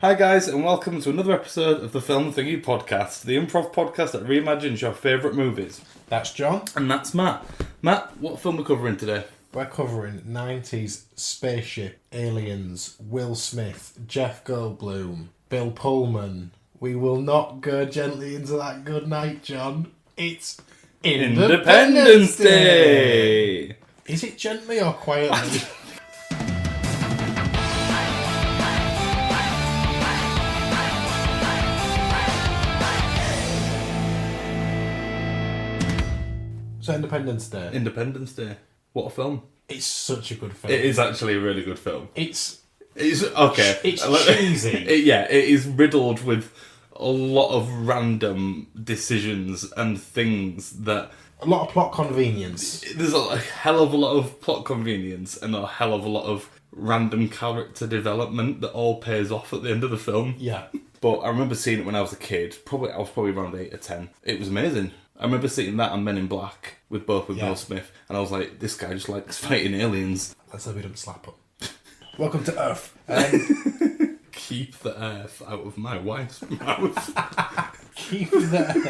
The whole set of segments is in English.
Hi guys, and welcome to another episode of the Film Thingy Podcast, the improv podcast that reimagines your favourite movies. That's John. And that's Matt. Matt, what film are we covering today? We're covering 90s spaceship, aliens, Will Smith, Jeff Goldblum, Bill Pullman. We will not go gently into that good night, John. It's Independence Day! Is it gently or quietly? So Independence Day. Independence Day. What a film. It's such a good film. It is actually a really good film. It's okay. It's cheesy. It is riddled with a lot of random decisions and things that... A lot of plot convenience. There's a hell of a lot of plot convenience and a hell of a lot of random character development that all pays off at the end of the film. Yeah. But I remember seeing it when I was a kid. I was probably around 8 or 10. It was amazing. I remember seeing that and Men in Black with Will Smith, and I was like, this guy just likes fighting aliens. Let's hope he doesn't slap up. Welcome to Earth. Keep the earth out of my wife's mouth. Keep the earth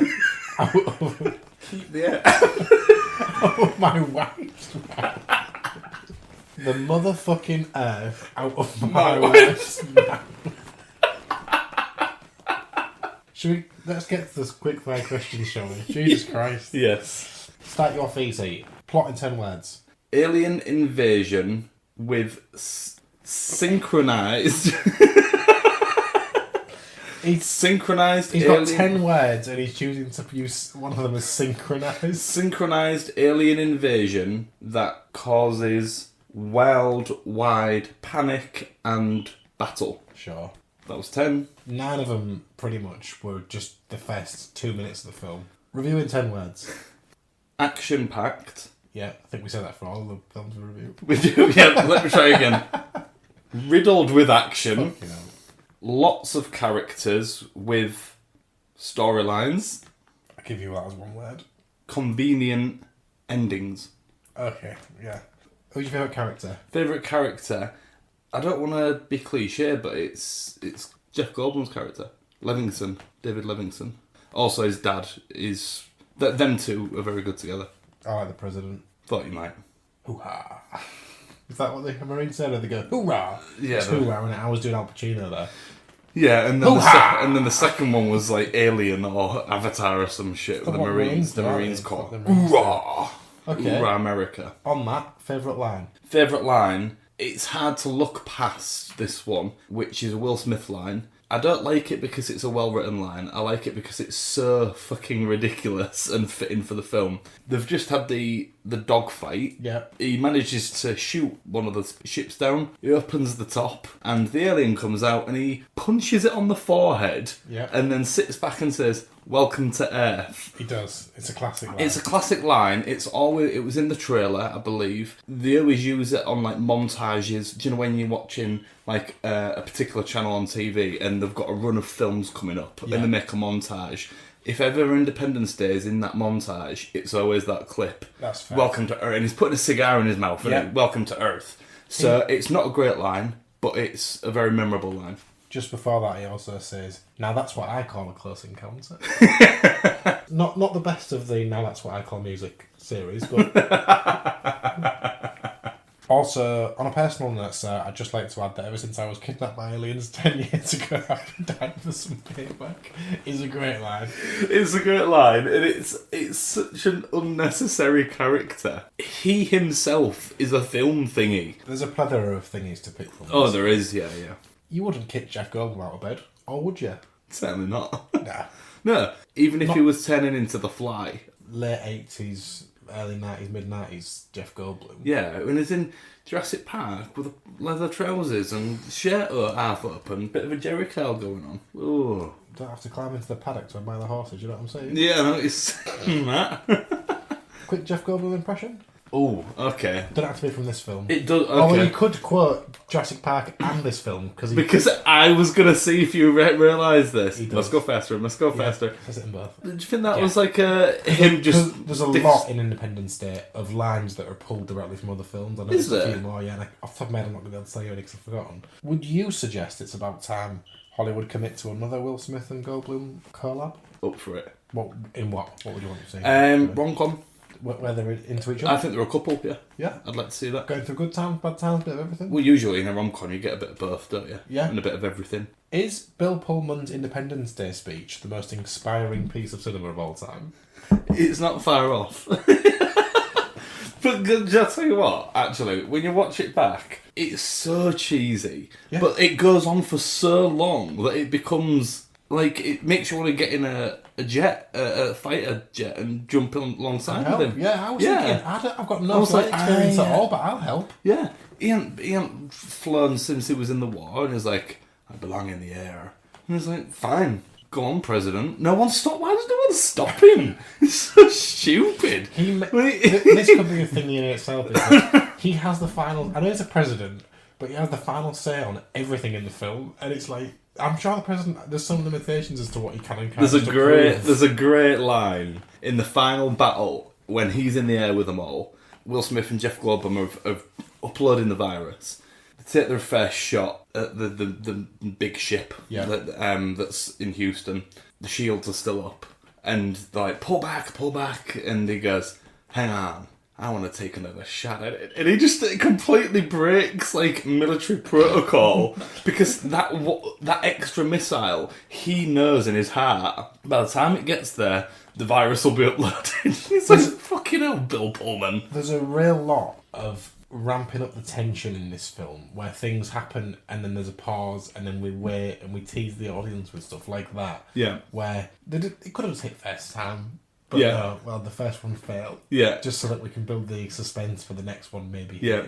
out of... Keep the air out of my wife's mouth. The motherfucking earth out of my wife's mouth. Let's get to this quick fire questions, shall we? Jesus Christ. Yes. Start you off easy. Plot in 10 words. Alien invasion with synchronized... synchronized He's alien... got 10 words and he's choosing to use one of them as synchronized. Synchronized alien invasion that causes worldwide panic and battle. Sure. That was 10. 9 of them, pretty much, were just the first 2 minutes of the film. Review in 10 words. Action-packed. Yeah, I think we said that for all the films we reviewed. We do, yeah, let me try again. Riddled with action. Fucking hell. Lots of characters with storylines. I'll give you that as one word. Convenient endings. Okay, yeah. Who's your favourite character? Favourite character? I don't want to be cliche, but it's Jeff Goldblum's character. David Livingston. Also his dad is... Them two are very good together. I like the president. Thought you might. Hoo-ha. Is that what the Marines said? Or they go, hoorah? Yeah. It's hoorah, and I was doing Al Pacino there. Yeah, and then the second one was like Alien or Avatar or some shit with the Marines. The Marines call. Hoorah! Okay. Hoorah, America. On that, favourite line? Favourite line? It's hard to look past this one, which is a Will Smith line. I don't like it because it's a well-written line. I like it because it's so fucking ridiculous and fitting for the film. They've just had the dogfight. Yeah. He manages to shoot one of the ships down. He opens the top, and the alien comes out, and he punches it on the forehead. Yeah. And then sits back and says, "Welcome to Earth." He does. It's a classic line. It's a classic line. It was in the trailer, I believe. They always use it on like montages. Do you know when you're watching like a particular channel on TV and they've got a run of films coming up and they make a montage? If ever Independence Day is in that montage, it's always that clip. That's fair. Welcome to Earth. And he's putting a cigar in his mouth. Yeah. And Welcome to Earth. So it's not a great line, but it's a very memorable line. Just before that, he also says, "Now that's what I call a close encounter." Not the best of the "Now that's what I call music" series, but... Also, on a personal note, sir, I'd just like to add that ever since I was kidnapped by aliens 10 years ago, I've been dying for some payback. It's a great line. It's a great line, and it's such an unnecessary character. He himself is a film thingy. There's a plethora of thingies to pick from. Oh, there is, yeah. You wouldn't kick Jeff Goldblum out of bed, or would you? Certainly not. Nah. No, even if he was turning into The Fly. Late 80s, early 90s, mid-90s Jeff Goldblum. Yeah, when he's in Jurassic Park with leather trousers and shirt half up and a bit of a Jerry curl going on. Ooh. Don't have to climb into the paddock to admire the horses, you know what I'm saying? Yeah, no, it's that. Quick Jeff Goldblum impression? Oh, okay. Don't have to be from this film. It does. Okay. Oh, well, you could quote Jurassic Park and this film because I was gonna see if you realise this. He does. Let's go faster. Let's go faster. Says it in both. Did you think that was like him just? There's a lot in Independence Day of lines that are pulled directly from other films. I know Is there's a there? few more. Yeah, and off the top of my head, I'm not going to be able to tell you any because I've forgotten. Would you suggest it's about time Hollywood commit to another Will Smith and Goldblum collab? Up for it. What would you want to see? Rom-com. Where they're into each other? I think they're a couple, yeah. Yeah. I'd like to see that. Going through good times, bad times, bit of everything? Well, usually in a rom-com you get a bit of both, don't you? Yeah. And a bit of everything. Is Bill Pullman's Independence Day speech the most inspiring piece of cinema of all time? It's not far off. But just tell you what, actually, when you watch it back, it's so cheesy. Yeah. But it goes on for so long that it becomes... Like, it makes you want to get in a fighter jet and jump alongside with him. Yeah, I was thinking, I've got no flight experience at all, but I'll help. Yeah. He hadn't flown since he was in the war, and he's like, I belong in the air. And he's like, fine, go on, President. Why does no one stop him? It's so stupid. This could be a thing in itself. Is that he has the final... I know he's a president, but he has the final say on everything in the film, and it's like... I'm sure the president... There's some limitations as to what he can and can't. There's a great line in the final battle when he's in the air with them all. Will Smith and Jeff Goldblum are uploading the virus. They take their first shot at the big ship that's in Houston. The shields are still up, and they're like, pull back, and he goes, hang on. I want to take another shot at it. And he just completely breaks, like, military protocol because that extra missile, he knows in his heart, by the time it gets there, the virus will be uploaded. He's like, fucking hell, Bill Pullman. There's a real lot of ramping up the tension in this film where things happen and then there's a pause and then we wait and we tease the audience with stuff like that. Yeah. Where it could have just hit first time. But no, well, the first one failed. Yeah. Just so that we can build the suspense for the next one, maybe. Yeah.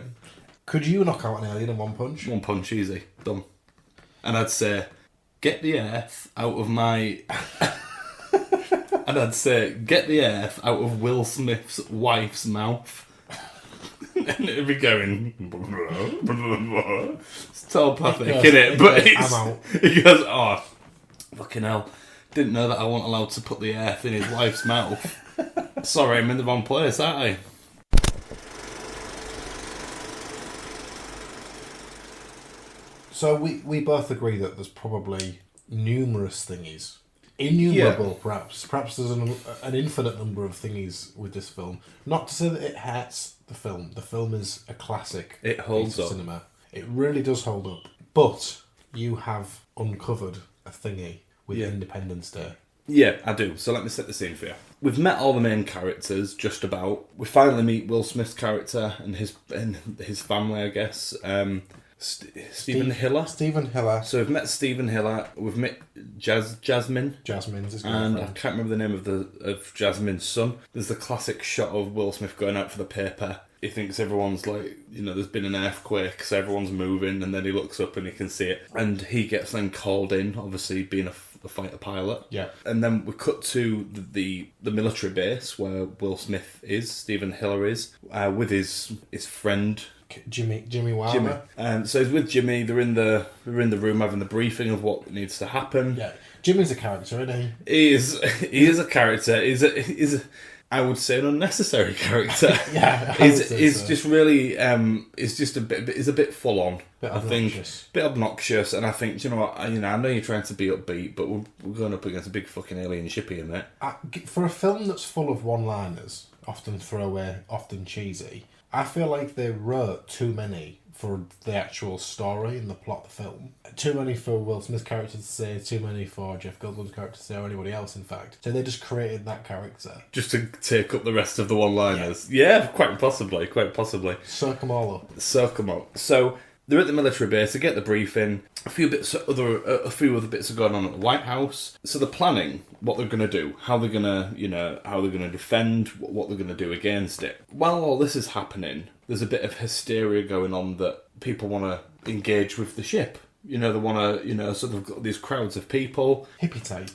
Could you knock out an alien in one punch? One punch, easy. Done. And I'd say, get the earth out of my... and I'd say, get the earth out of Will Smith's wife's mouth. And it'd be going... It's telepathic, innit? But I'm out. He goes, oh, fucking hell. Didn't know that I wasn't allowed to put the earth in his wife's mouth. Sorry, I'm in the wrong place, aren't I? So we both agree that there's probably numerous thingies. Innumerable, perhaps. Perhaps there's an infinite number of thingies with this film. Not to say that it hurts the film. The film is a classic. It holds piece of up. cinema. It really does hold up. But you have uncovered a thingy with Independence Day. Yeah, I do. So let me set the scene for you. We've met all the main characters, just about. We finally meet Will Smith's character and his family, I guess. Stephen Hiller. Stephen Hiller. So we've met Stephen Hiller. We've met Jasmine. Jasmine's his And I girlfriend. can't remember the name of Jasmine's son. There's the classic shot of Will Smith going out for the paper. He thinks everyone's like, there's been an earthquake, so everyone's moving, and then he looks up and he can see it. And he gets then called in, obviously being a fighter pilot. Yeah. And then we cut to the military base where Will Smith is, Stephen Hiller is, with his friend Jimmy Wilder. So he's with Jimmy. They're in the room having the briefing of what needs to happen. Yeah. Jimmy's a character, isn't he? He is a character. I would say an unnecessary character. Yeah, He's just really is a bit full on. I think bit obnoxious, and I think you know what I know you're trying to be upbeat, but we're going up against a big fucking alien ship here, mate. For a film that's full of one-liners, often throwaway, often cheesy, I feel like they wrote too many for the actual story and the plot of the film. Too many for Will Smith's character to say, too many for Jeff Goldblum's character to say, or anybody else, in fact. So they just created that character. Just to take up the rest of the one-liners. Yeah, quite possibly. Soak them all up. So they're at the military base, they get the briefing, a few other bits are going on at the White House. So they're planning what they're going to do, how they're going to defend, what they're going to do against it. While all this is happening, there's a bit of hysteria going on that people want to engage with the ship. They want to, sort of got these crowds of people. Hippie types.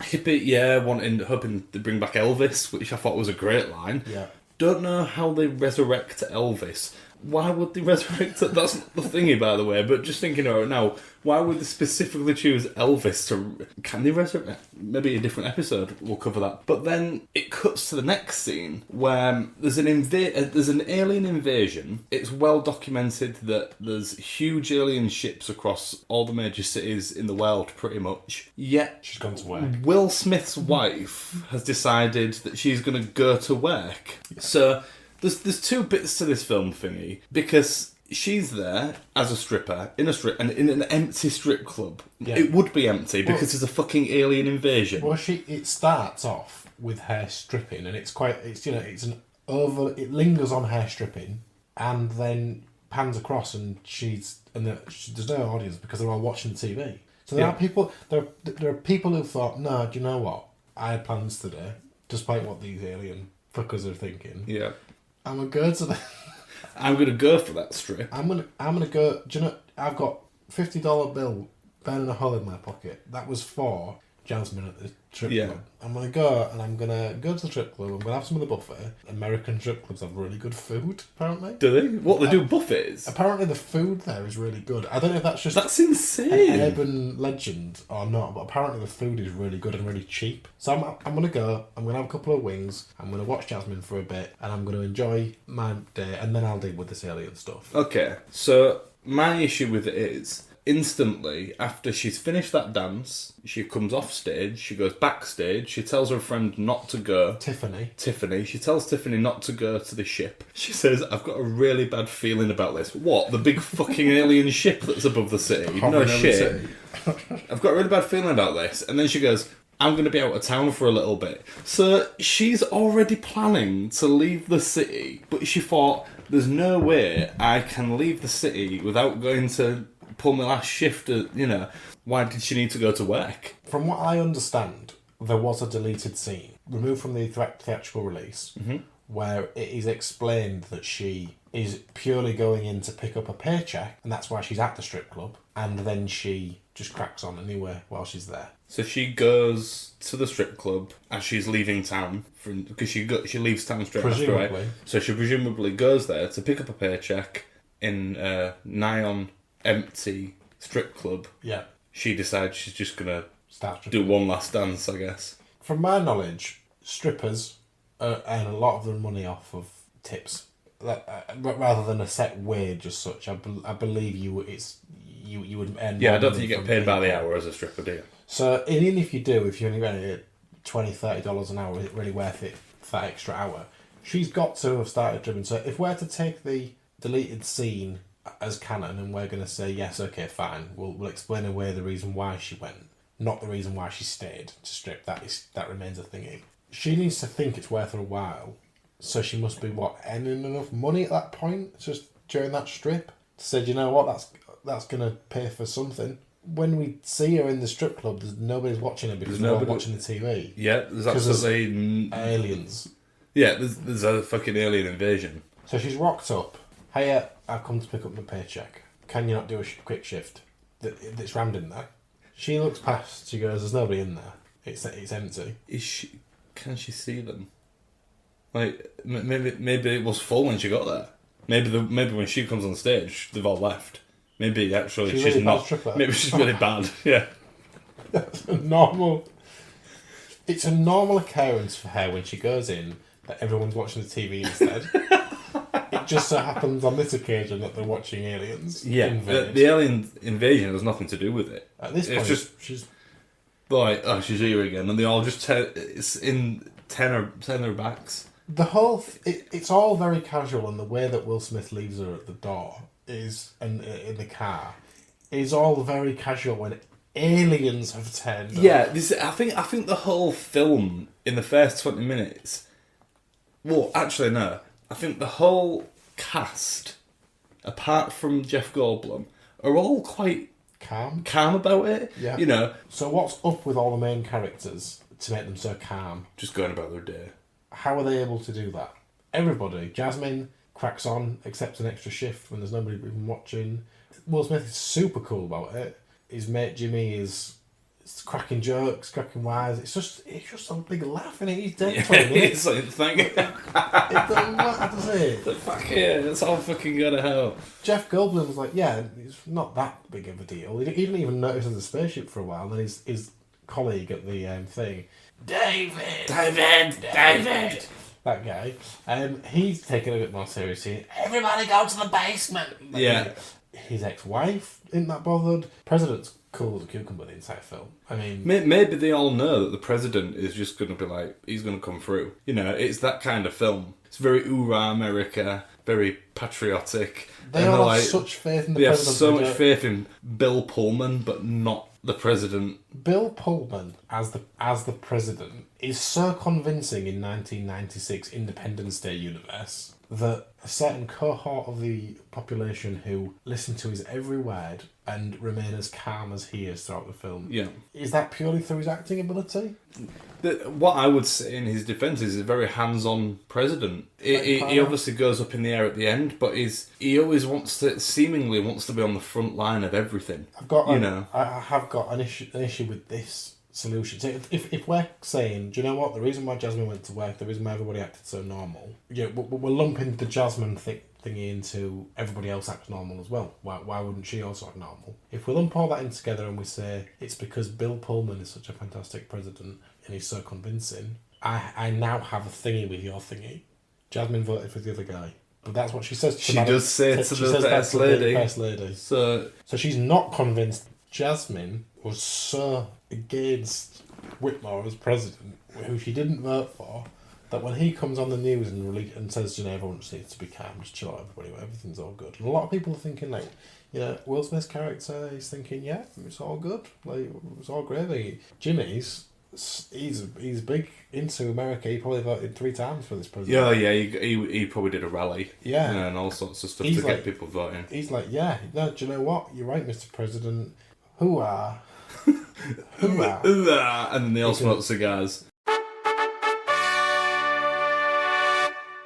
Hoping to bring back Elvis, which I thought was a great line. Yeah. Don't know how they resurrect Elvis. why would they resurrect it? That's not the thingy, by the way, but just thinking about it now, why would they specifically choose Elvis to... Can they resurrect? Maybe a different episode will cover that. But then it cuts to the next scene where there's an alien invasion. It's well documented that there's huge alien ships across all the major cities in the world, pretty much. Yet... She's gone to work. Will Smith's wife has decided that she's going to go to work. Yeah. So... There's two bits to this film thingy, because she's there as a stripper in an empty strip club. Yeah. It would be empty because it's a fucking alien invasion. Well, it starts off with her stripping, and it lingers on her stripping, and then pans across, and there's no audience because they're all watching the TV. So there are people who thought, no, do you know what? I had plans today, despite what these alien fuckers are thinking. Yeah. I'm gonna go to the. I'm gonna go for that strip. I'm gonna go. Do you know? I've got $50 bill burning a hole in my pocket. That was for Jasmine at the strip club. I'm gonna go and I'm gonna go to the strip club. I'm gonna have some of the buffet. American strip clubs have really good food, apparently. Do they? What, they do buffets? Apparently the food there is really good. I don't know if that's just... That's insane. An urban legend or not, but apparently the food is really good and really cheap. So I'm gonna go, I'm gonna have a couple of wings, I'm gonna watch Jasmine for a bit, and I'm gonna enjoy my day, and then I'll deal with this alien stuff. Okay, so my issue with it is... Instantly, after she's finished that dance, she comes off stage, she goes backstage, she tells her friend not to go. Tiffany. She tells Tiffany not to go to the ship. She says, I've got a really bad feeling about this. What? The big fucking alien ship that's above the city? No shit. I've got a really bad feeling about this. And then she goes, I'm going to be out of town for a little bit. So she's already planning to leave the city, but she thought, there's no way I can leave the city without going to... pull my last shift, why did she need to go to work? From what I understand, there was a deleted scene, removed from the theatrical release, where it is explained that she is purely going in to pick up a paycheck, and that's why she's at the strip club, and then she just cracks on anyway while she's there. So she goes to the strip club as she's leaving town, because she leaves town straight after, right? So she presumably goes there to pick up a paycheck in nigh on empty strip club. Yeah. She decides she's just gonna do one last dance, I guess. From my knowledge, strippers earn a lot of their money off of tips, rather than a set wage as such. I believe you would earn. Yeah, I don't think you get paid by the hour as a stripper, do you? So even if you do, if you're only getting $20-30 an hour, is it really worth it for that extra hour? She's got to have started dribbling. So if we're to take the deleted scene as canon, and we're going to say, yes, okay, fine, we'll explain away the reason why she went, not the reason why she stayed to strip. That remains a thingy. She needs to think it's worth her while, so she must be earning enough money at that point, just during that strip, to say, you know what, that's going to pay for something. When we see her in the strip club, nobody's watching her because they're all watching the TV. Yeah, there's absolutely aliens. Yeah, there's a fucking alien invasion. So she's rocked up. Hey, I've come to pick up my paycheck. Can you not do a quick shift? That's rammed in there. She looks past. She goes, "There's nobody in there. It's empty." Can she see them? Like maybe it was full when she got there. Maybe when she comes on stage, they've all left. Maybe actually she's really not. Maybe she's really bad. Yeah. That's normal. It's a normal occurrence for her when she goes in that everyone's watching the TV instead. It just so happens on this occasion that they're watching aliens. Yeah, the alien invasion has nothing to do with it. At this point, she's like, oh, she's here again, and they all just turn their backs. The whole it's all very casual, and the way that Will Smith leaves her at the door and in the car is all very casual when aliens have turned up. Yeah, I think the whole film in the first 20 minutes. Well, actually, no. I think the whole cast, apart from Jeff Goldblum, are all quite calm about it. Yeah. So what's up with all the main characters to make them so calm? Just going about their day. How are they able to do that? Everybody. Jasmine cracks on, accepts an extra shift when there's nobody even watching. Will Smith is super cool about it. His mate Jimmy is It's cracking jokes, cracking wires. It's just a big laugh, innit? He's dead 20 minutes. It's like, thank It doesn't matter, does it? fuck yeah, it's all fucking go to hell. Jeff Goldblum was like, yeah, it's not that big of a deal. He didn't even notice the spaceship for a while. And then his colleague at the thing, David. That guy, he's taken a bit more seriously. Everybody go to the basement. Yeah. His ex-wife isn't that bothered. President's cool as a cucumber the entire film. I mean, maybe they all know that the president is just going to be like, he's going to come through. You know, it's that kind of film. It's very hoorah America, very patriotic. They all have such faith in the president. They have so much faith in Bill Pullman, but not the president. Bill Pullman as the president is so convincing in 1996 Independence Day universe that a certain cohort of the population who listen to his every word and remain as calm as he is throughout the film. Yeah. Is that purely through his acting ability? What I would say in his defence is he's a very hands-on president. He obviously goes up in the air at the end, but he always seemingly wants to be on the front line of everything. I have got an issue with this solution. So if we're saying, do you know what, the reason why Jasmine went to work, the reason why everybody acted so normal, we're lumping the Jasmine thingy into everybody else acts normal as well. Why wouldn't she also act normal? If we lump all that in together and we say it's because Bill Pullman is such a fantastic president and he's so convincing, I now have a thingy with your thingy. Jasmine voted for the other guy. But that's what she says. She does say to the first lady. First lady. So she's not convinced. Jasmine was so against Whitmore as president, who she didn't vote for, that when he comes on the news and says, you know, everyone just needs to be calm, just chill out, everybody, everything's all good. And a lot of people are thinking, like, you know, Will Smith's character is thinking, yeah, it's all good, like, it's all gravy. Jimmy's, he's big into America. He probably voted 3 times for this president. Yeah, he probably did a rally. Yeah. And all sorts of stuff to get people voting. He's like, yeah, no, do you know what? You're right, Mr. President. Hooah. Hooah. Hooah. And then they all smoke cigars.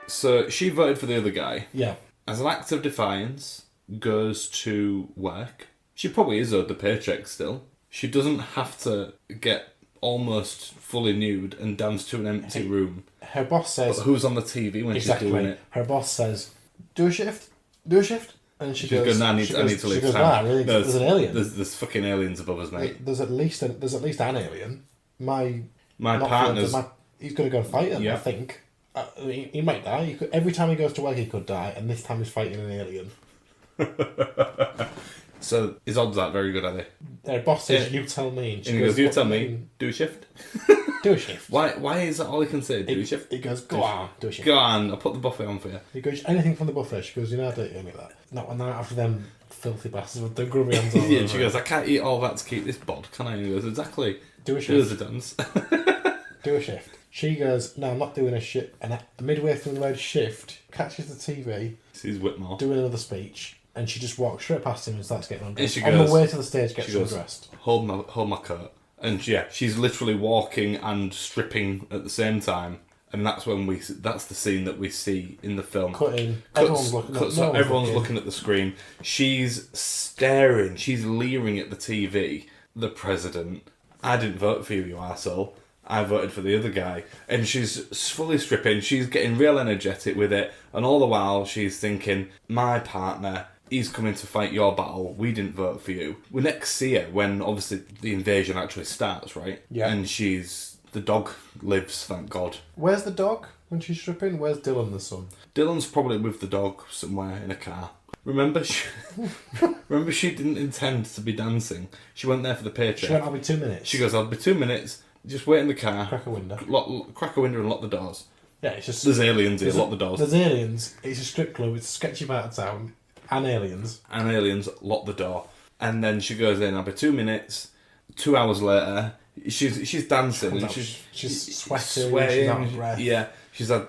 So she voted for the other guy. Yeah. As an act of defiance, goes to work. She probably is owed the paycheck still. She doesn't have to get almost fully nude and dance to an empty room. Her boss says... But who's on the TV when she's doing it? Her boss says, do a shift. And she goes, no, I need to leave she goes, really? There's an alien. There's fucking aliens above us, mate. There's at least an alien. My partner's... he's going to go and fight him, yeah. I think. He might die. Every time he goes to work, he could die, and this time he's fighting an alien. So his odds aren't very good, are they? Their boss says, you tell me. And he goes, you tell me. Do a shift. Do a shift. Why is that all he can say? Do a shift? He goes, go on, do a shift. Go on, I'll put the buffet on for you. He goes, anything from the buffet. She goes, you know, I don't eat any of that. Not one night after them filthy bastards with their grubby hands all Yeah, she goes, I can't eat all that to keep this bod, can I? And he goes, exactly. Do a shift. Do a dance. Do a shift. She goes, no, I'm not doing a shift. And midway through the word shift, catches the TV. Sees Whitmore. Doing another speech. And she just walks straight past him and starts getting undressed. And she goes, on the way to the stage, gets undressed. Hold my coat. And yeah, she's literally walking and stripping at the same time. And that's that's the scene that we see in the film. Cutting. Everyone's looking at the screen. She's staring. She's leering at the TV. The president. I didn't vote for you, you arsehole. I voted for the other guy. And she's fully stripping. She's getting real energetic with it. And all the while, she's thinking, my partner... He's coming to fight your battle. We didn't vote for you. We next see her when, obviously, the invasion actually starts, right? Yeah. And the dog lives, thank God. Where's the dog when she's stripping? Where's Dylan, the son? Dylan's probably with the dog somewhere in a car. Remember she didn't intend to be dancing. She went there for the paycheck. She went, I'll be 2 minutes. She goes, I'll be 2 minutes. Just wait in the car. Crack a window. Crack a window and lock the doors. Yeah, it's just... There's aliens here, lock the doors. There's aliens. It's a strip club. It's a sketchy part of town. And aliens, lock the door. And then she goes in, I'll be 2 minutes. 2 hours later, she's dancing. And she's sweating, she's out of breath. Yeah,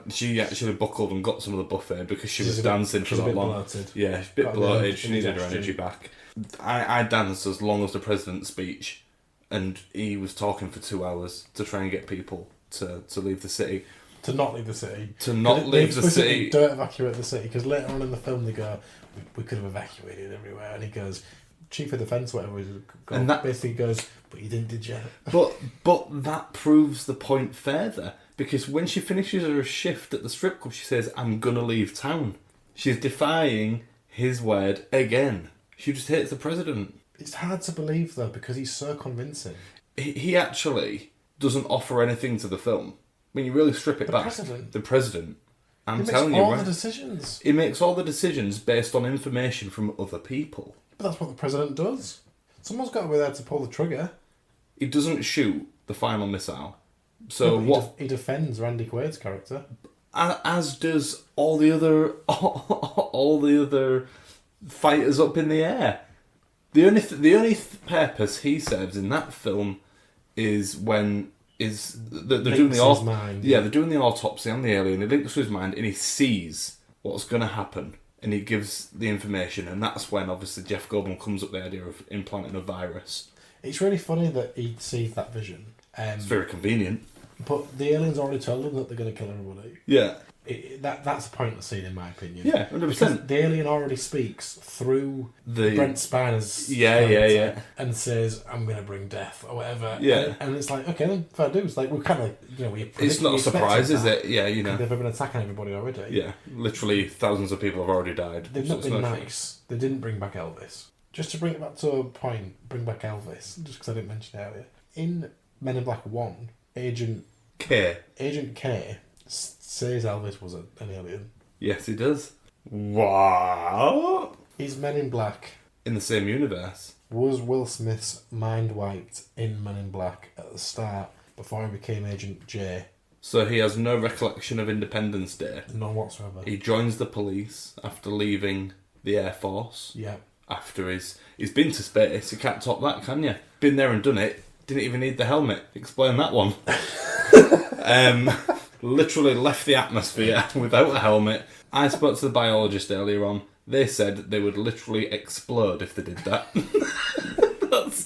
she actually buckled and got some of the buffet because she was dancing for that long. Bloated. Yeah, she's a bit bloated. She needed her energy back. I danced as long as the president's speech. And he was talking for 2 hours to try and get people to leave the city. To not leave the city. Leave the city. Don't evacuate the city, because later on in the film they go, we could have evacuated everywhere. And he goes, chief of defence, whatever, And that basically goes, but you didn't, did you? But that proves the point further, because when she finishes her shift at the strip club, she says, "I'm gonna leave town." She's defying his word again. She just hates the president. It's hard to believe, though, because he's so convincing. He actually doesn't offer anything to the film. When you really strip it back, the president. I'm telling you, he makes all the decisions. He makes all the decisions based on information from other people. But that's what the president does. Someone's got to be there to pull the trigger. He doesn't shoot the final missile. So no, he defends Randy Quaid's character, as does all the other fighters up in the air. The only purpose he serves in that film is when they're doing they're doing the autopsy on the alien. He links to his mind and he sees what's going to happen, and he gives the information, and that's when obviously Jeff Goldblum comes up with the idea of implanting a virus. It's really funny that he sees that vision. It's very convenient. But the aliens already told him that they're going to kill everybody. Yeah. That's a pointless scene, in my opinion. Yeah, 100%. Because the alien already speaks through Brent Spiner's and says, "I'm going to bring death," or whatever. Yeah. And it's like, okay, then, fair dues. Like, we're kind of, it's not a surprise, is it? Yeah, They've been attacking everybody already. Yeah, literally thousands of people have already died. They've not been nice. They didn't bring back Elvis. Just to bring it back to a point, bring back Elvis, just because I didn't mention it earlier. In Men in Black 1, Agent K says Elvis was an alien. Yes, he does. Wow. Is Men in Black in the same universe? Was Will Smith's mind wiped in Men in Black at the start before he became Agent J? So he has no recollection of Independence Day? None whatsoever. He joins the police after leaving the Air Force. Yeah. After he's been to space. You can't top that, can you? Been there and done it. Didn't even need the helmet. Explain that one. Literally left the atmosphere without a helmet. I spoke to the biologist earlier on. They said they would literally explode if they did that. That's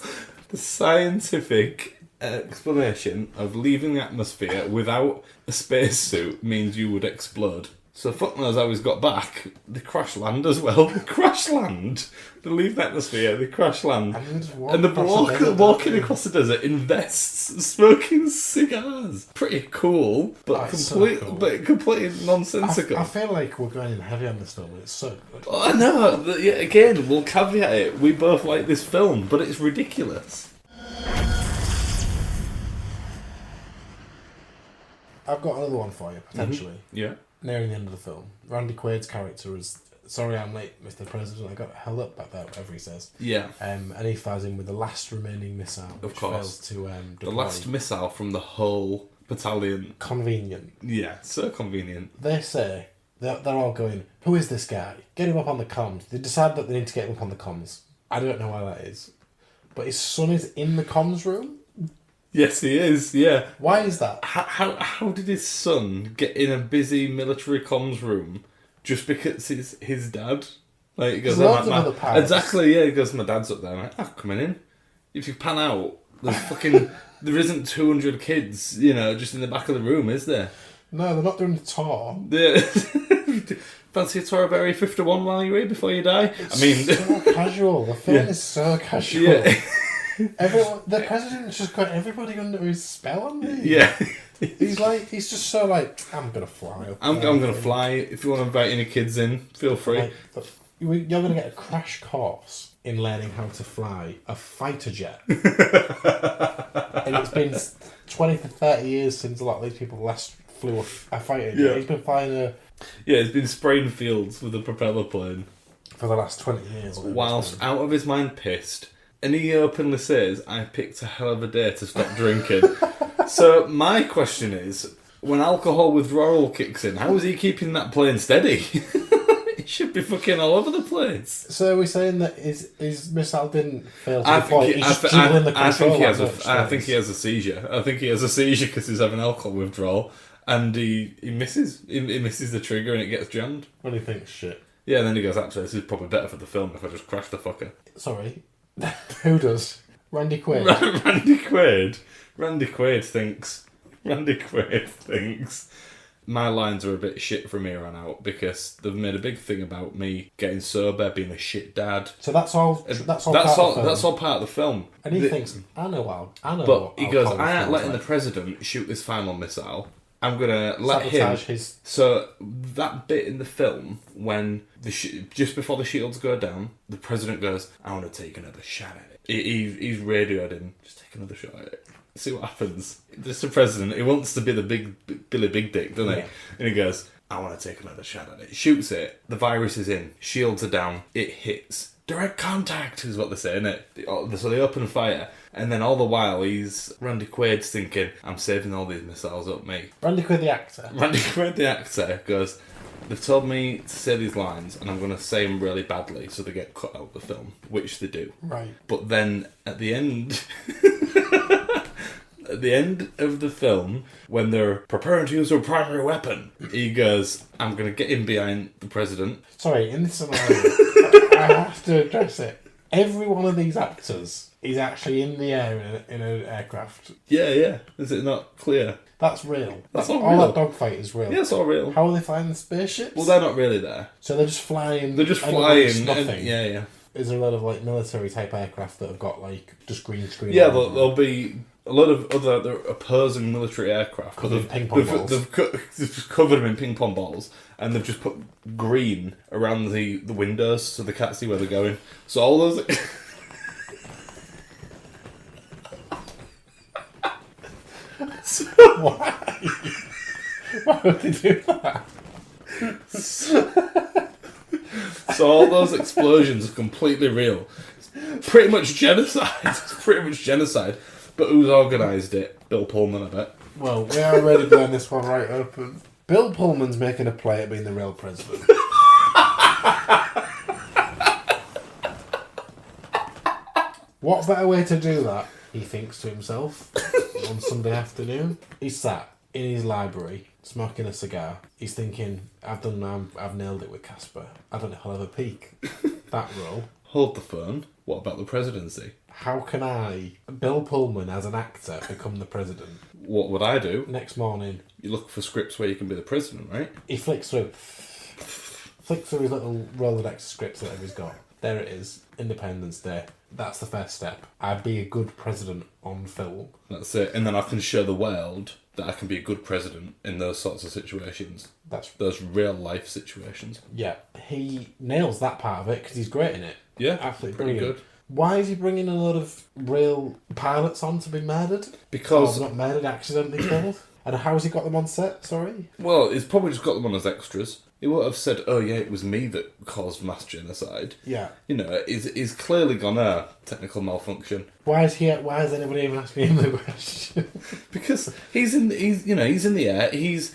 the scientific explanation of leaving the atmosphere without a spacesuit means you would explode. So fuck knows how he's got back. They crash land as well. They crash land. They leave the atmosphere, they crash land. And they're walking across the desert in vests, smoking cigars. Pretty cool, but completely nonsensical. I feel like we're going in heavy on this film, and it's so good. Oh, I know. Again, we'll caveat it. We both like this film, but it's ridiculous. I've got another one for you, potentially. Mm-hmm. Yeah. Nearing the end of the film, Randy Quaid's character is, "Sorry, I'm late, Mr. President. I got held up back there," whatever he says. Yeah. And he fires in with the last remaining missile, which fails to the last missile from the whole battalion. Convenient. Yeah, so convenient. They say they're all going, "Who is this guy? Get him up on the comms." They decide that they need to get him up on the comms. I don't know why that is, but his son is in the comms room. Yes, he is, yeah. Why is that? How did his son get in a busy military comms room just because it's his dad? Like, he goes, exactly, yeah, he goes, "My dad's up there." I'm like, coming in. If you pan out, there isn't 200 kids, just in the back of the room, is there? No, they're not doing the tour. Yeah. Fancy a tour of Area 51 while you're here before you die? It's so casual. The film is so casual. Yeah. The president's just got everybody under his spell on me. Yeah. He's just so like, "I'm going to fly up. I'm going to fly. If you want to invite any kids in, feel free." You're going to get a crash course in learning how to fly a fighter jet. And it's been 20 to 30 years since a lot of these people last flew a fighter jet. Yeah. He's been flying he's been spraying fields with a propeller plane. For the last 20 years. Whilst out of his mind pissed. And he openly says, "I picked a hell of a day to stop drinking." So my question is, when alcohol withdrawal kicks in, how is he keeping that plane steady? He should be fucking all over the place. So are we saying that his missile didn't fail to I deploy? think he has a seizure. I think he has a seizure because he's having alcohol withdrawal, and he misses. He misses the trigger and it gets jammed. When he thinks, shit. Yeah, and then he goes, "Actually, this is probably better for the film if I just crash the fucker." Sorry. Who does? Randy Quaid. Randy Quaid thinks. my lines are a bit shit from here on out because they've made a big thing about me getting sober, being a shit dad. So that's all. That's all part of the film. And he thinks, I know. But he goes, I ain't letting the president shoot this final missile. I'm gonna let him. So that bit in the film when just before the shields go down, the president goes, "I want to take another shot at it." He's radioed him. Just take another shot at it. See what happens. This the president. He wants to be the Billy Big Dick, doesn't he? Yeah. And he goes, "I want to take another shot at it." Shoots it. The virus is in. Shields are down. It hits. Direct contact is what they say, innit? So they open fire, and then all the while Randy Quaid's thinking, I'm saving all these missiles up, mate. Randy Quaid the actor? Randy Quaid the actor goes, they've told me to say these lines, and I'm going to say them really badly, so they get cut out of the film, which they do. Right. But then, at the end... At the end of the film, when they're preparing to use their primary weapon, he goes, I'm going to get in behind the president. Sorry, in this scenario, I have to address it. Every one of these actors is actually in the air in an aircraft. Yeah. Is it not clear? That's real. That's all all real. That dogfight is real. Yeah, it's all real. How are they flying the spaceships? Well, they're not really there. So they're just flying. They're just flying. Nothing. Yeah. Is there a lot of military type aircraft that have got just green screen? Yeah, there'll be a lot of other opposing military aircraft. Covered in ping pong balls. They've just covered them in ping pong balls, and they've just put green around the windows so they can't see where they're going. So all those. Why? Why would they do that? So all those explosions are completely real. It's pretty much genocide. But who's organised it? Bill Pullman, I bet. Well, we are already blowing this one right open. Bill Pullman's making a play at being the real president. What better way to do that, he thinks to himself, on Sunday afternoon? He's sat in his library, smoking a cigar. He's thinking, I've nailed it with Casper. I don't know if I'll ever peak that role. Hold the phone. What about the presidency? How can I, Bill Pullman as an actor, become the president? What would I do? Next morning. You look for scripts where you can be the president, right? He flicks through his little Rolodex scripts that he's got. There it is. Independence Day. That's the first step. I'd be a good president on film. That's it. And then I can show the world that I can be a good president in those sorts of situations. Those real life situations. Yeah. He nails that part of it because he's great in it. Yeah. Absolutely pretty brilliant. good. Why is he bringing a lot of real pilots on to be murdered? Because... not murdered, accidentally killed? And how has he got them on set, sorry? Well, he's probably just got them on as extras. He won't have said, oh yeah, it was me that caused mass genocide. Yeah. You know, he's clearly gone, technical malfunction. Why is anybody even asking him the question? Because he's in the air. He's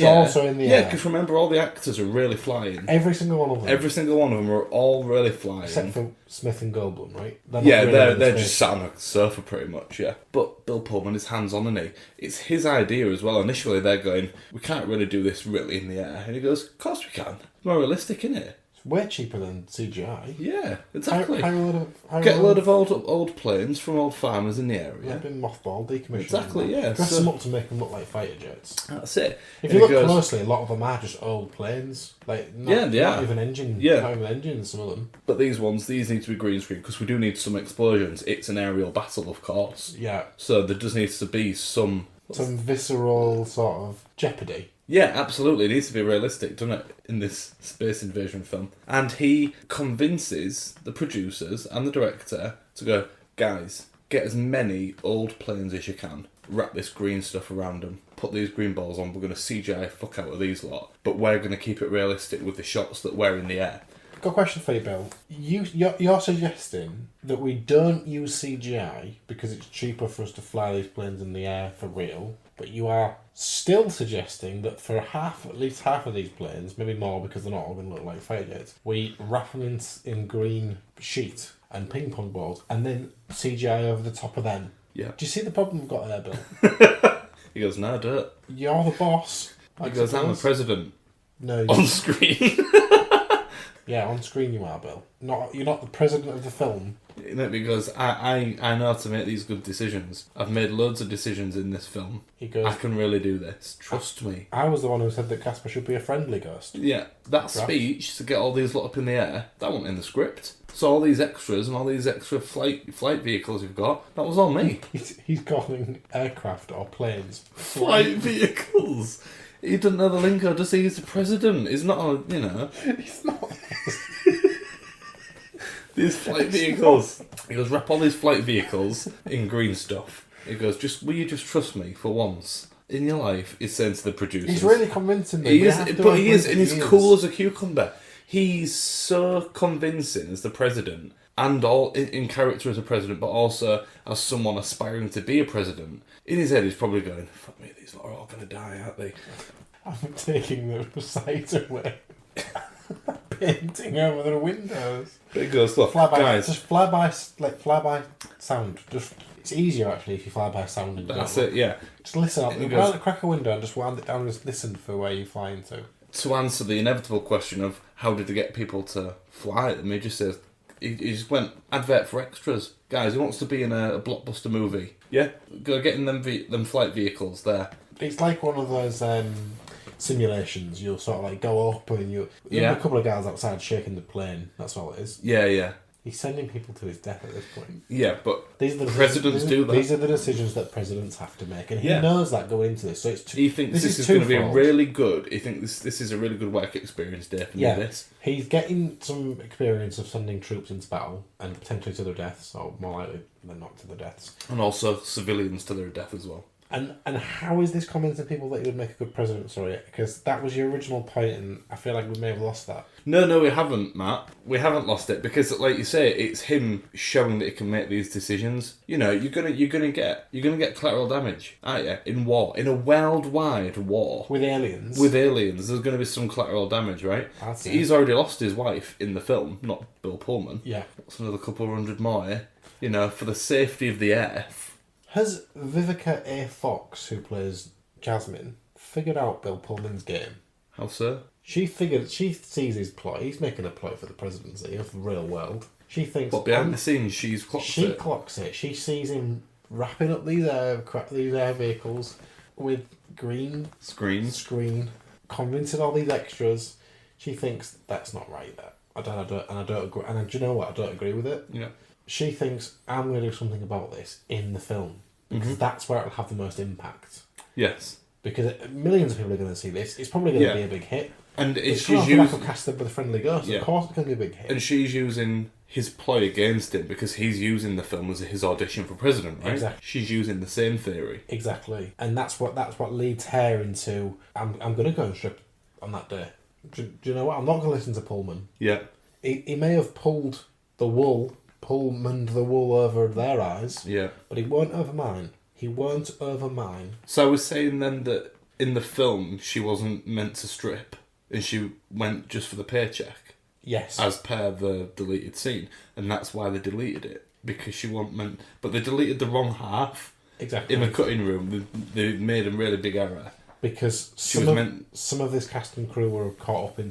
also in the air. Yeah, because remember, all the actors are really flying. Every single one of them. Every single one of them are all really flying. Except for Smith and Goldblum, right? They're just sat on a sofa pretty much, yeah. But Bill Pullman is hands-on, isn't he? It's his idea as well. Initially, they're going, we can't really do this really in the air. And he goes, of course we can. It's more realistic, isn't it? It's way cheaper than CGI. Yeah, exactly. Get a load of old planes from old farmers in the area. They've been mothballed, decommissioned. Exactly, yeah. Dress them up to make them look like fighter jets. That's it. If you look closely, a lot of them are just old planes. Not even engines, some of them. But these need to be green screen because we do need some explosions. It's an aerial battle, of course. Yeah. So there does need to be some visceral sort of jeopardy. Yeah, absolutely. It needs to be realistic, doesn't it, in this space invasion film? And he convinces the producers and the director to go, guys, get as many old planes as you can, wrap this green stuff around them, put these green balls on, we're going to CGI fuck out of these lot, but we're going to keep it realistic with the shots that we're in the air. Got a question for you, Bill. You're suggesting that we don't use CGI because it's cheaper for us to fly these planes in the air for real, but you are still suggesting that for at least half of these planes, maybe more because they're not all going to look like fighter jets, we wrap them in green sheet and ping pong balls and then CGI over the top of them. Yeah. Do you see the problem we've got there, Bill? He goes, no, do it. You're the boss. He goes, I'm the president. No. On screen. Yeah, on screen you are, Bill. You're not the president of the film. You know, because I know how to make these good decisions. I've made loads of decisions in this film. He goes, I can really do this. Trust me. I was the one who said that Casper should be a friendly ghost. Yeah, that speech to get all these lot up in the air, that wasn't in the script. So all these extras and all these extra flight vehicles you've got, that was all me. He's calling aircraft or planes Flight vehicles. He doesn't know the lingo, does he? He's the president. He's not a, He's not. These flight vehicles. He goes, wrap all these flight vehicles in green stuff. He goes, will you just trust me for once in your life? He's saying to the producers. He's really convincing me. He is, and he's cool as a cucumber. He's so convincing as the president, and all in character as a president, but also as someone aspiring to be a president. In his head, he's probably going, fuck me, these lot are all going to die, aren't they? I'm taking the sight away. Painting over the windows. But it goes, look, guys. Just fly by sound. It's easier actually if you fly by sound. And That's it, yeah. Just listen up. Crack a window and just wind it down and just listen for where you fly into. To answer the inevitable question of how did they get people to fly at them, he just says, he just went, advert for extras. Guys, who wants to be in a blockbuster movie? Yeah? Go get in them flight vehicles there. It's like one of those simulations. You'll sort of like go up and there'll be a couple of guys outside shaking the plane. That's all it is. Yeah. He's sending people to his death at this point. Yeah, but presidents do that. These are the decisions that presidents have to make, and he knows that going into this. So he thinks this is going to be really good. He thinks this is a really good work experience, definitely. Yeah, this. He's getting some experience of sending troops into battle and potentially to their deaths, or more likely than not to their deaths, and also civilians to their death as well. And how is this convincing people that he would make a good president? Sorry, because that was your original point, and I feel like we may have lost that. No, we haven't, Matt. We haven't lost it because, like you say, it's him showing that he can make these decisions. You know, you're gonna get collateral damage, aren't you? In war, in a worldwide war with aliens. There's going to be some collateral damage, right? He's already lost his wife in the film, not Bill Pullman. Yeah, that's another couple of hundred more. You know, for the safety of the earth. Has Vivica A. Fox, who plays Jasmine, figured out Bill Pullman's game? How so? She sees his plot. He's making a plot for the presidency of the real world. She thinks... But behind the scenes, she clocks it. She sees him wrapping up these air vehicles with green... Screen. Convincing all these extras. She thinks, that's not right, that. I don't agree. And do you know what? I don't agree with it. Yeah. She thinks, I'm going to do something about this in the film. Because that's where it'll have the most impact. Yes. Because millions of people are going to see this. It's probably going to be a big hit. And she's using... casted with a friendly ghost. Of course it's going to be a big hit. And she's using his ploy against him because he's using the film as his audition for president, right? Exactly. She's using the same theory. Exactly. And that's what leads her into, I'm going to go and strip on that day. Do you know what? I'm not going to listen to Pullman. Yeah. He may have pullmaned the wool over their eyes. Yeah. But he weren't over mine. So I was saying then that in the film she wasn't meant to strip and she went just for the paycheck. Yes. As per the deleted scene. And that's why they deleted it. Because she wasn't meant... But they deleted the wrong half. Exactly. In the cutting room. They made a really big error. Because some of this cast and crew were caught up in...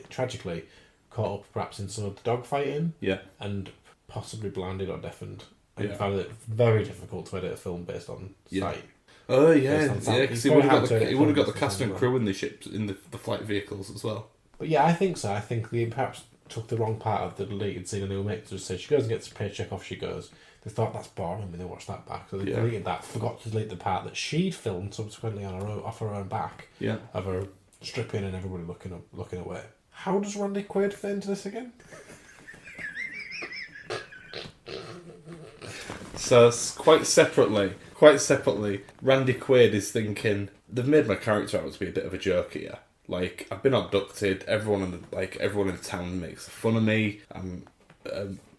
Tragically, caught up perhaps in some of the dogfighting. Yeah. And possibly blinded or deafened. And found it very difficult to edit a film based on sight. Oh yeah, because he would have got the cast and crew in the ships, in the flight vehicles as well. But yeah, I think so. I think they perhaps took the wrong part of the deleted scene and they were making to say she goes and gets a paycheck, off she goes. They thought that's boring, but they watched that back, so they deleted that. Forgot to delete the part that she'd filmed subsequently on off her own back. Yeah, of her stripping and everybody looking away. How does Randy Quaid fit into this again? So quite separately, Randy Quaid is thinking, they've made my character out to be a bit of a joke here. Like, I've been abducted. Everyone in the town makes fun of me. I'm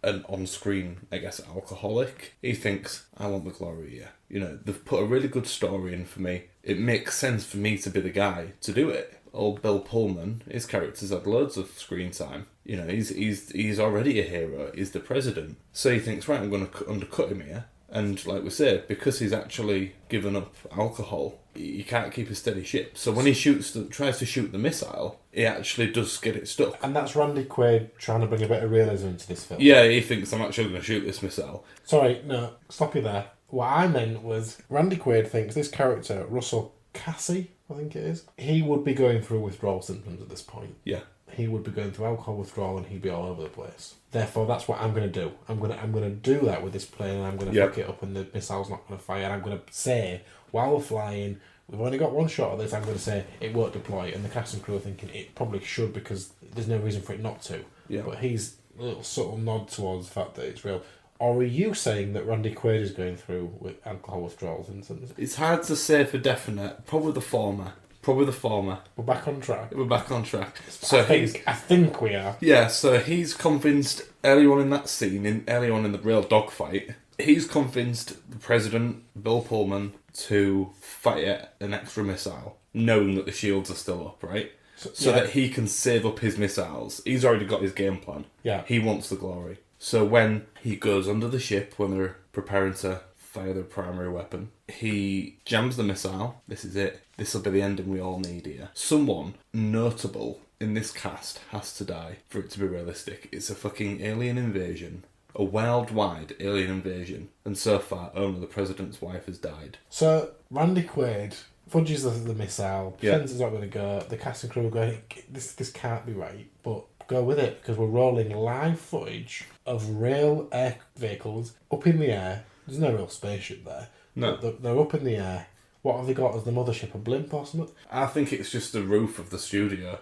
an on-screen, I guess, alcoholic. He thinks, I want the glory here. You know, they've put a really good story in for me. It makes sense for me to be the guy to do it. Old Bill Pullman, his character's had loads of screen time. You know, he's already a hero. He's the president. So he thinks, right, I'm going to undercut him here. And like we said, because he's actually given up alcohol, he can't keep a steady ship. So when he tries to shoot the missile, he actually does get it stuck. And that's Randy Quaid trying to bring a bit of realism into this film. Yeah, he thinks, I'm actually going to shoot this missile. Sorry, no, stop you there. What I meant was Randy Quaid thinks this character, Russell Cassie, I think it is, he would be going through withdrawal symptoms at this point. Yeah. He would be going through alcohol withdrawal and he'd be all over the place. Therefore, that's what I'm going to do. I'm going to do that with this plane and I'm going to fuck it up and the missile's not going to fire. And I'm going to say, while we're flying, we've only got one shot of this, I'm going to say, it won't deploy. And the cast and crew are thinking, it probably should because there's no reason for it not to. Yeah. But he's a little subtle nod towards the fact that it's real. Or are you saying that Randy Quaid is going through with alcohol withdrawals? It's hard to say for definite. Probably the former. We're back on track. So I think we are. Yeah, so he's convinced early on in that scene, early on in the real dogfight, he's convinced the president, Bill Pullman, to fire an extra missile, knowing that the shields are still up, right? So that he can save up his missiles. He's already got his game plan. Yeah. He wants the glory. So when he goes under the ship, when they're preparing to fire their primary weapon, he jams the missile. This is it. This will be the ending we all need here. Someone notable in this cast has to die for it to be realistic. It's a fucking alien invasion. A worldwide alien invasion. And so far, only the president's wife has died. So, Randy Quaid fudges the missile, pretends it's not going to go. The cast and crew are going, this can't be right, but go with it, because we're rolling live footage of real air vehicles up in the air. There's no real spaceship there. No. They're up in the air. What have they got as the mothership? A blimp or something? I think it's just the roof of the studio.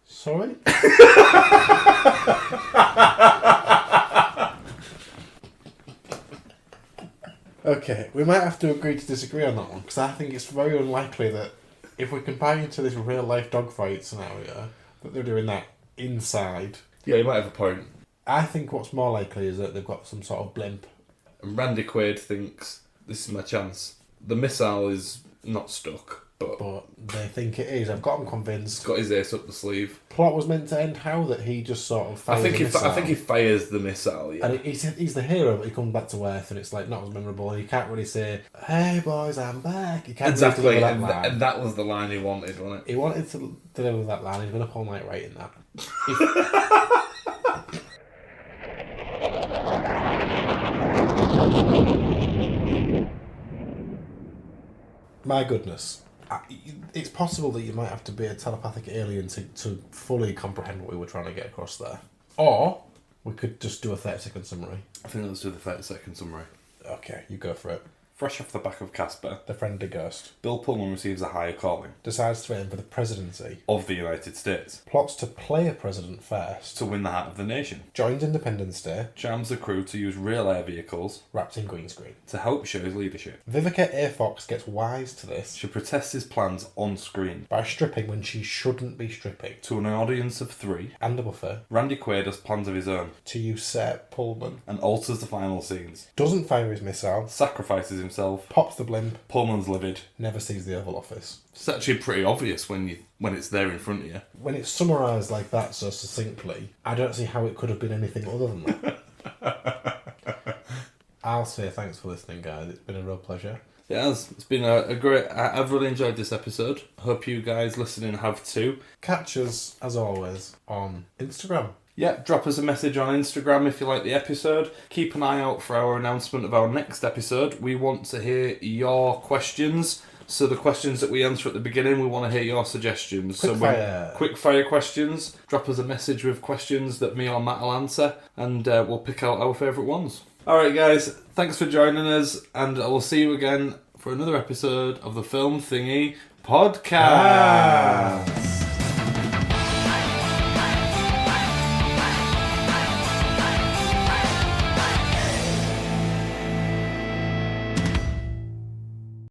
Sorry? Okay, we might have to agree to disagree on that one, because I think it's very unlikely that if we compare it to this real life dogfight scenario, that they're doing that inside. Yeah, you might have a point. I think what's more likely is that they've got some sort of blimp. And Randy Quaid thinks, this is my chance. The missile is not stuck, but they think it is. I've got them convinced. He's got his ace up the sleeve. Plot was meant to end how? That he just sort of fires I think he fires the missile, yeah. And he's the hero, but he comes back to Earth and it's like not as memorable. And you can't really say, "Hey boys, I'm back." You can't exactly, really deliver that line. And that was the line he wanted, wasn't it? He wanted to deliver that line. He's been up all night writing that. My goodness. It's possible that you might have to be a telepathic alien to fully comprehend what we were trying to get across there. Or we could just do a 30-second summary. I think let's do the 30-second summary. Okay, you go for it. Fresh off the back of Casper, The Friendly Ghost Bill Pullman receives a higher calling decides to aim for the presidency. of the United States Plots to play a president first. to win the heart of the nation. Joins Independence Day, Charms the crew to use real air vehicles wrapped in green screen. to help show his leadership. Vivica A. Fox gets wise to this She protests his plans on screen. by stripping when she shouldn't be stripping. To an audience of 3, And a buffer Randy Quaid has plans of his own to usurp Pullman. and alters the final scenes. Doesn't fire his missile, Sacrifices himself. pops the blimp, Pullman's livid. never sees the Oval Office. It's actually pretty obvious when it's there in front of you. When it's summarised like that so succinctly, I don't see how it could have been anything other than that. I'll say thanks for listening, guys. It's been a real pleasure. It has. It's been a great... I've really enjoyed this episode. Hope you guys listening have too. Catch us, as always, on Instagram. Yeah, drop us a message on Instagram if you like the episode. Keep an eye out for our announcement of our next episode. We want to hear your questions. So the questions that we answer at the beginning, we want to hear your suggestions. Quick fire questions. Drop us a message with questions that me or Matt will answer, and we'll pick out our favourite ones. Alright guys, thanks for joining us, and I will see you again for another episode of the Film Thingy Podcast.